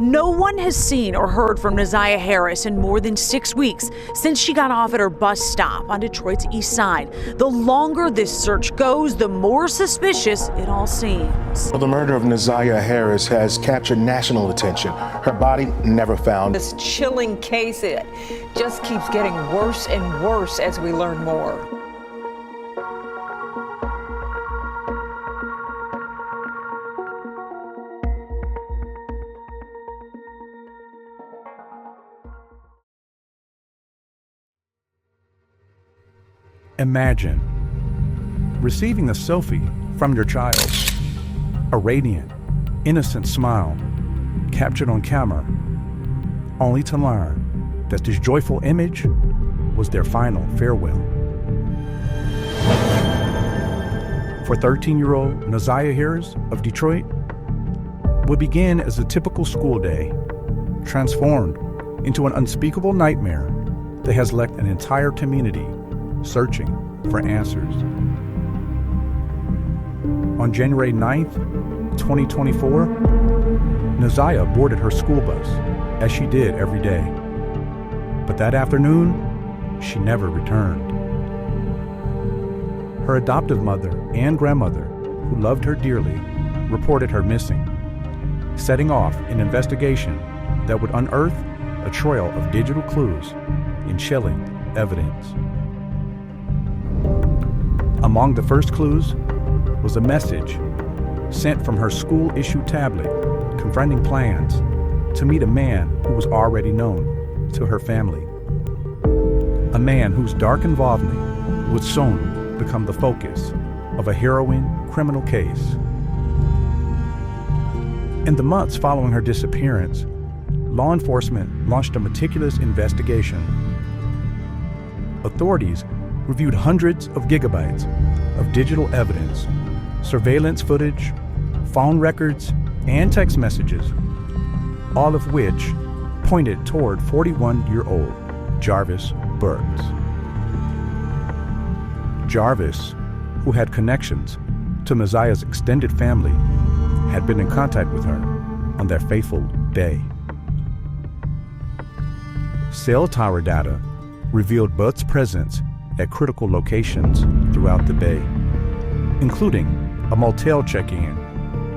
No one has seen or heard from Naziah Harris in more than 6 weeks since she got off at her bus stop on Detroit's east side. The longer this search goes, the more suspicious it all seems. The murder of Naziah Harris has captured national attention. Her body never found. This chilling case, it just keeps getting worse and worse as we learn more. Imagine receiving a selfie from your child, a radiant, innocent smile captured on camera, only to learn that this joyful image was their final farewell. For 13-year-old Naziah Harris of Detroit, what began as a typical school day transformed into an unspeakable nightmare that has left an entire community searching for answers. On January 9th, 2024, Naziah boarded her school bus, as she did every day. But that afternoon, she never returned. Her adoptive mother and grandmother, who loved her dearly, reported her missing, setting off an investigation that would unearth a trail of digital clues and chilling evidence. Among the first clues was a message sent from her school-issued tablet confronting plans to meet a man who was already known to her family. A man whose dark involvement would soon become the focus of a harrowing criminal case. In the months following her disappearance, law enforcement launched a meticulous investigation. Authorities reviewed hundreds of gigabytes of digital evidence, surveillance footage, phone records, and text messages, all of which pointed toward 41-year-old Jarvis Butts. Jarvis, who had connections to Naziah's extended family, had been in contact with her on that fateful day. Cell tower data revealed Butts' presence at critical locations throughout the bay, including a motel check-in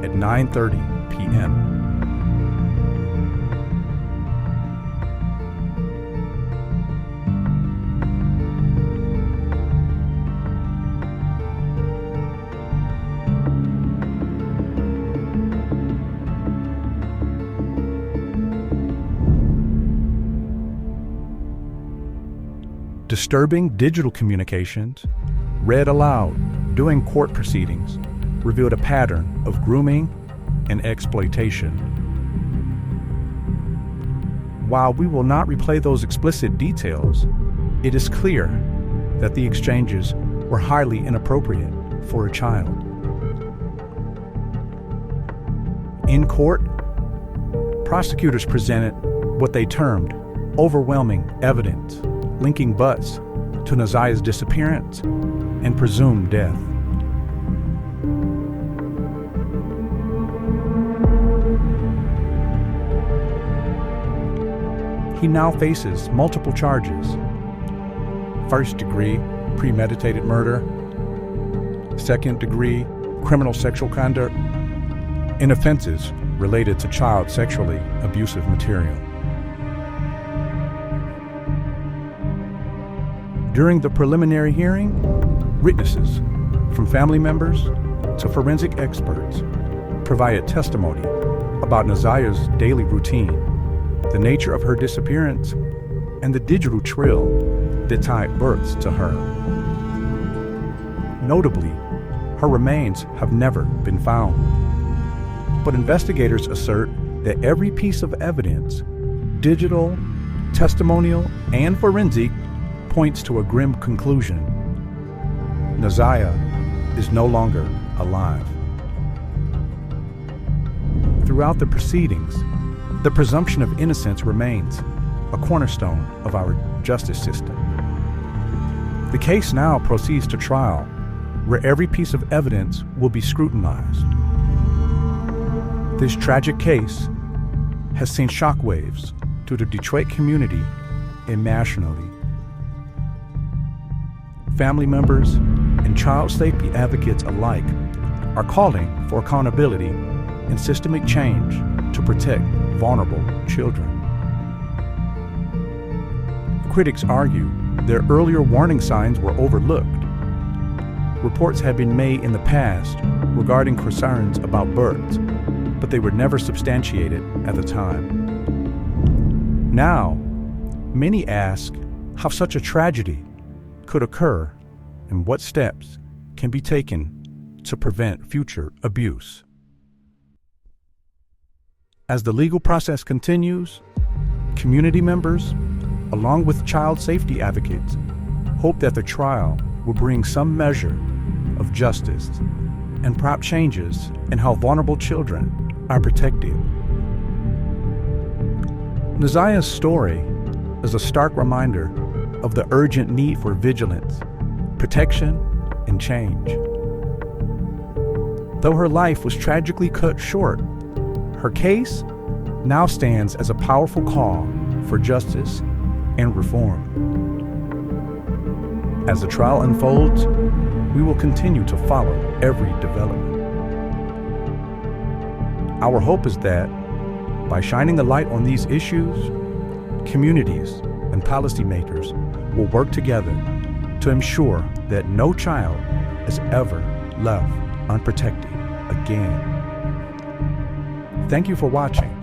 at 9:30 p.m. Disturbing digital communications, read aloud during court proceedings, revealed a pattern of grooming and exploitation. While we will not replay those explicit details, it is clear that the exchanges were highly inappropriate for a child. In court, prosecutors presented what they termed overwhelming evidence linking Butts to Naziah's disappearance and presumed death. He now faces multiple charges: first-degree premeditated murder, second-degree criminal sexual conduct, and offenses related to child sexually abusive material. During the preliminary hearing, witnesses, from family members to forensic experts, provided testimony about Naziah's daily routine, the nature of her disappearance, and the digital trail that tied Butts to her. Notably, her remains have never been found. But investigators assert that every piece of evidence, digital, testimonial, and forensic, points to a grim conclusion. Naziah is no longer alive. Throughout the proceedings, the presumption of innocence remains a cornerstone of our justice system. The case now proceeds to trial, where every piece of evidence will be scrutinized. This tragic case has seen shockwaves to the Detroit community and nationally. Family members and child safety advocates alike are calling for accountability and systemic change to protect vulnerable children. Critics argue their earlier warning signs were overlooked. Reports had been made in the past regarding concerns about births, but they were never substantiated at the time. Now, many ask how such a tragedy could occur and what steps can be taken to prevent future abuse. As the legal process continues, community members, along with child safety advocates, hope that the trial will bring some measure of justice and prompt changes in how vulnerable children are protected. Naziah's story is a stark reminder of the urgent need for vigilance, protection, and change. Though her life was tragically cut short, her case now stands as a powerful call for justice and reform. As the trial unfolds, we will continue to follow every development. Our hope is that by shining a light on these issues, communities and policymakers will work together to ensure that no child is ever left unprotected again. Thank you for watching.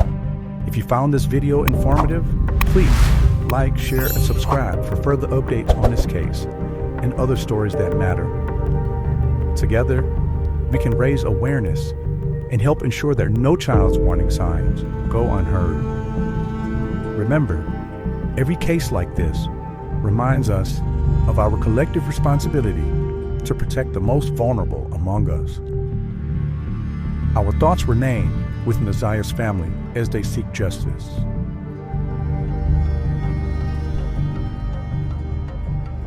If you found this video informative, please like, share, and subscribe for further updates on this case and other stories that matter. Together, we can raise awareness and help ensure that no child's warning signs go unheard. Remember, every case like this reminds us of our collective responsibility to protect the most vulnerable among us. Our thoughts remain with Naziah's family as they seek justice.